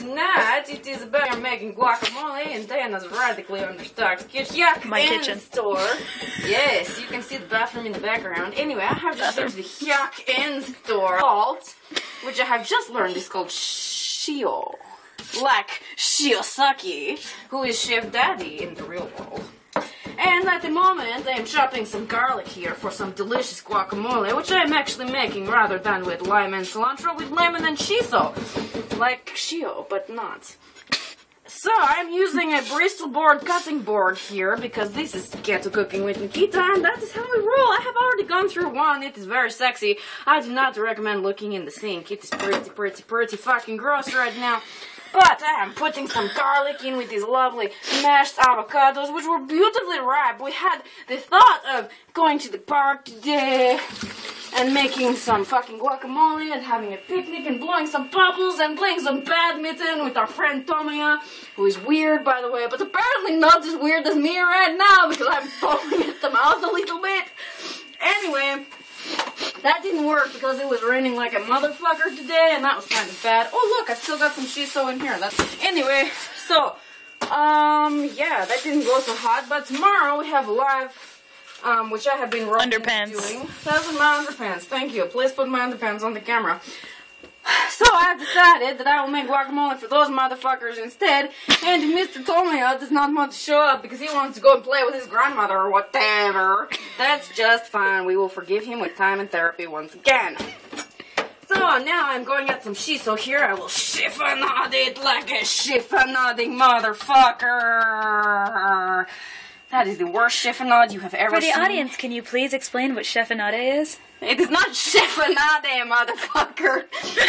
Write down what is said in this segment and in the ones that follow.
tonight it is about making guacamole in Diana's radically understocked kitchen store. Yes, you can see the bathroom in the background. Anyway, I have just been to the Hyakken store, which I have just learned is called Shio. Like Shiosaki, who is Chef Daddy in the real world. And at the moment, I am chopping some garlic here for some delicious guacamole, which I am actually making rather than with lime and cilantro, with lemon and shiso. Like Shio, but not. So, I'm using a Bristol board cutting board here, because this is Ghetto Cooking with Nikita, and that is how we roll. I have already gone through one, it is very sexy. I do not recommend looking in the sink. It is pretty fucking gross right now. But I am putting some garlic in with these lovely mashed avocados, which were beautifully ripe. We had the thought of going to the park today and making some fucking guacamole and having a picnic and blowing some bubbles and playing some badminton with our friend Tomoya, who is weird, by the way, but apparently not as weird as me right now because I'm foaming at the mouth a little bit. Anyway, that didn't work because it was raining like a motherfucker today, and that was kind of bad. Oh look, I still got some shiso in here. Anyway, so, yeah, that didn't go so hot, but tomorrow we have a live, which I have been doing. Those are my underpants, thank you. Please put my underpants on the camera. So I have decided that I will make guacamole for those motherfuckers instead, and Mr. Tomoya does not want to show up because he wants to go and play with his grandmother or whatever. That's just fine. We will forgive him with time and therapy once again. So now I'm going at some shiso here. I will chiffonade it like a chiffonading motherfucker. That is the worst chiffonade you have ever seen. For the audience, can you please explain what chiffonade is? It is not chiffonade, motherfucker.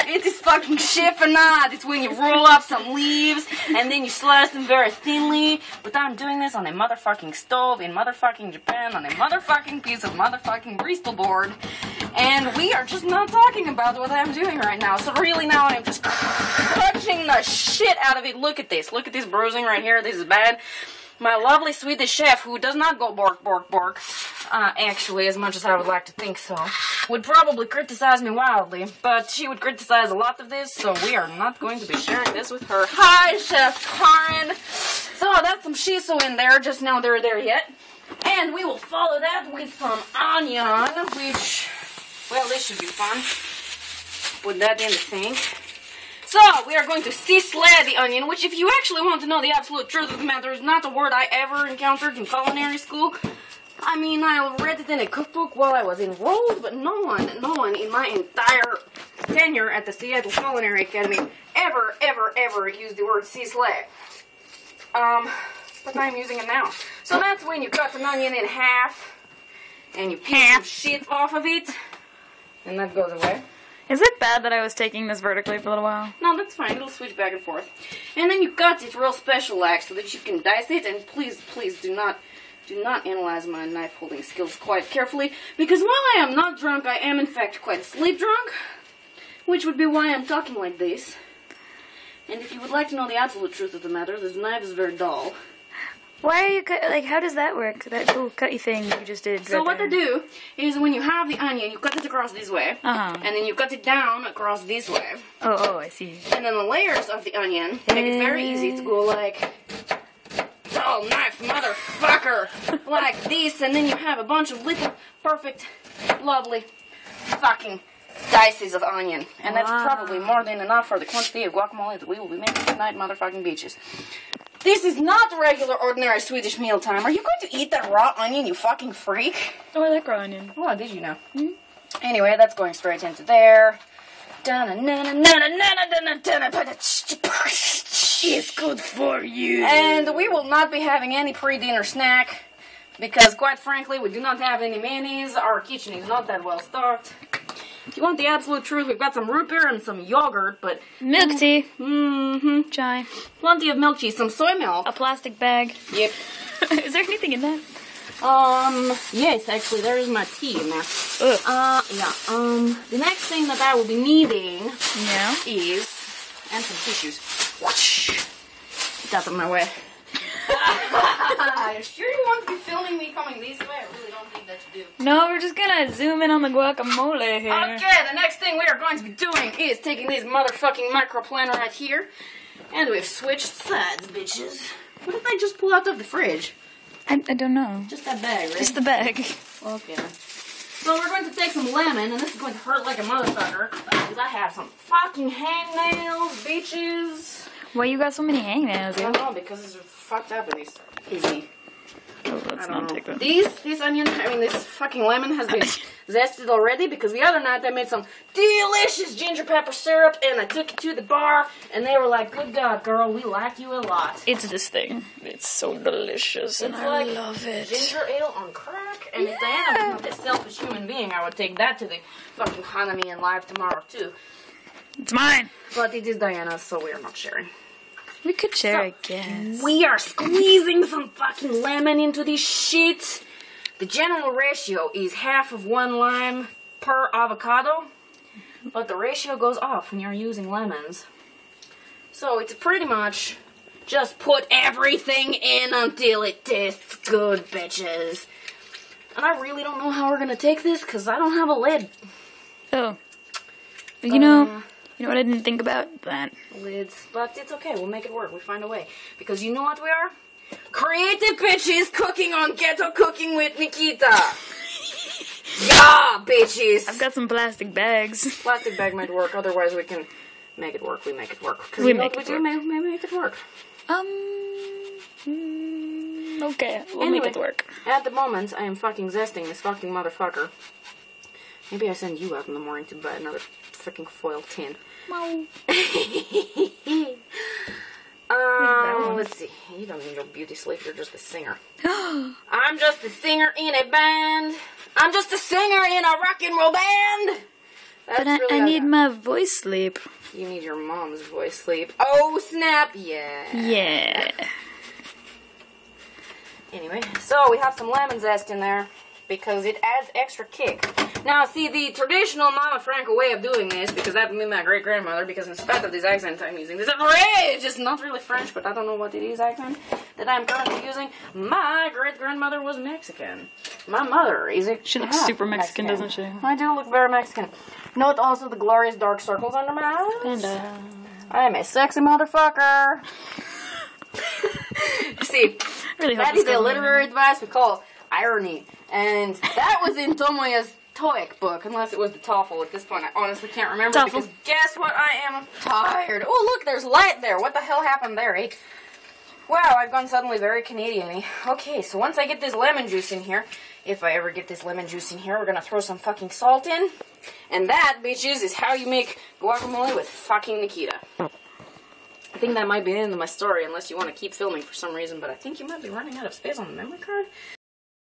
It is fucking chiffonade. It's when you roll up some leaves and then you slice them very thinly. But I'm doing this on a motherfucking stove in motherfucking Japan on a motherfucking piece of motherfucking Bristol board. And we are just not talking about what I'm doing right now. So really now I'm just crunching the shit out of it. Look at this. Look at this bruising right here. This is bad. My lovely Swedish chef, who does not go bork, bork, bork, actually, as much as I would like to think so, would probably criticize me wildly, but she would criticize a lot of this, so we are not going to be sharing this with her. Hi, Chef Karen! So, that's some shiso in there, just now they're there yet. And we will follow that with some onion, which, well, this should be fun. Put that in the sink. So, we are going to sizzle the onion, which if you actually want to know the absolute truth of the matter is not a word I ever encountered in culinary school. I mean, I read it in a cookbook while I was enrolled, but no one in my entire tenure at the Seattle Culinary Academy ever used the word sizzle. But I'm using it now. So that's when you cut an onion in half, and you peel some shit off of it, and that goes away. Is it bad that I was taking this vertically for a little while? No, that's fine. It'll switch back and forth. And then you cut it real special-like so that you can dice it. And please do not analyze my knife-holding skills quite carefully. Because while I am not drunk, I am in fact quite sleep-drunk. Which would be why I'm talking like this. And if you would like to know the absolute truth of the matter, this knife is very dull. Why are you like? How does that work? That cool cutty thing you just did. So what I do is when you have the onion, you cut it across this way, and then you cut it down across this way. Oh, I see. And then the layers of the onion make it very easy to go like, oh, knife, motherfucker, like this, and then you have a bunch of little perfect, lovely, fucking dices of onion, and that's probably more than enough for the quantity of guacamole that we will be making tonight, motherfucking bitches. This is not regular, ordinary Swedish mealtime. Are you going to eat that raw onion, you fucking freak? Oh, I like raw onion. Oh, did you know? Mm-hmm. Anyway, that's going straight into there. It's good for you. And we will not be having any pre-dinner snack because, quite frankly, we do not have any mayonnaise. Our kitchen is not that well stocked. If you want the absolute truth, we've got some root beer and some yogurt, but... Milk tea. Mm-hmm. Chai. Plenty of milk tea, some soy milk. A plastic bag. Yep. Is there anything in that? Yes, actually, there is my tea in there. Ugh. Yeah, the next thing that I will be needing... Yeah? ...is... and some tissues. Whoosh! Get out of my way. Sure you want to be filming me coming this way? I really don't think that you do. No, we're just gonna zoom in on the guacamole here. Okay, the next thing we are going to be doing is taking this motherfucking microplaner right here And we've switched sides, bitches. What did I just pull out of the fridge? I don't know. Just that bag, right? Just the bag. Okay. So we're going to take some lemon, and this is going to hurt like a motherfucker, because I have some fucking hangnails, bitches. Why you got so many hangnails? I don't know, because it's fucked up in these easy. Oh, let's not take them. This onion, this fucking lemon has been zested already, because the other night I made some delicious ginger pepper syrup, and I took it to the bar, and they were like, good God, girl, we like you a lot. It's this thing. It's so delicious, and I love it. Ginger ale on crack, and if Diana was not a selfish human being, I would take that to the fucking Hanami and live tomorrow, too. It's mine. But it is Diana's, so we are not sharing. We could share, I guess. We are squeezing some fucking lemon into this shit. The general ratio is half of 1 lime per avocado, but the ratio goes off when you're using lemons. So it's pretty much just put everything in until it tastes good, bitches. And I really don't know how we're gonna take this, because I don't have a lid. Oh. You know what I didn't think about? That. Lids. But it's okay, we'll make it work, we'll find a way. Because you know what we are? Creative bitches cooking on Ghetto Cooking with Nikita. Yeah, bitches. I've got some plastic bags. Plastic bag might work, otherwise we can make it work. We make it work. We make it work. We make it work. Okay, we'll Anyway, make it work. At the moment, I am fucking zesting this fucking motherfucker. Maybe I send you out in the morning to buy another freaking foil tin. Wow. Let's see. You don't need your beauty sleep, you're just a singer. I'm just a singer in a band. I'm just a singer in a rock and roll band. But I need my voice sleep. You need your mom's voice sleep. Oh, snap. Yeah. Yeah. Anyway, so we have some lemon zest in there because it adds extra kick. Now, see, the traditional Mama Franco way of doing this, because that would be my great-grandmother, because in spite of this accent I'm using, this is just not really French, but I don't know what it is accent that I'm currently using. My great-grandmother was Mexican. My mother is a She looks super Mexican, doesn't she? I do look very Mexican. Note also the glorious dark circles under my eyes. I am a sexy motherfucker. You see, really that is the literary advice we call irony. And that was in Tomoya's TOEIC book, unless it was the TOEFL at this point. I honestly can't remember TOEFL. Because guess what? I am tired. Oh, look, there's light there. What the hell happened there, eh? Wow, I've gone suddenly very Canadian-y. Okay, so once I get this lemon juice in here, if I ever get this lemon juice in here, we're gonna throw some fucking salt in. And that, bitches, is how you make guacamole with fucking Nikita. I think that might be the end of my story, unless you want to keep filming for some reason, but I think you might be running out of space on the memory card.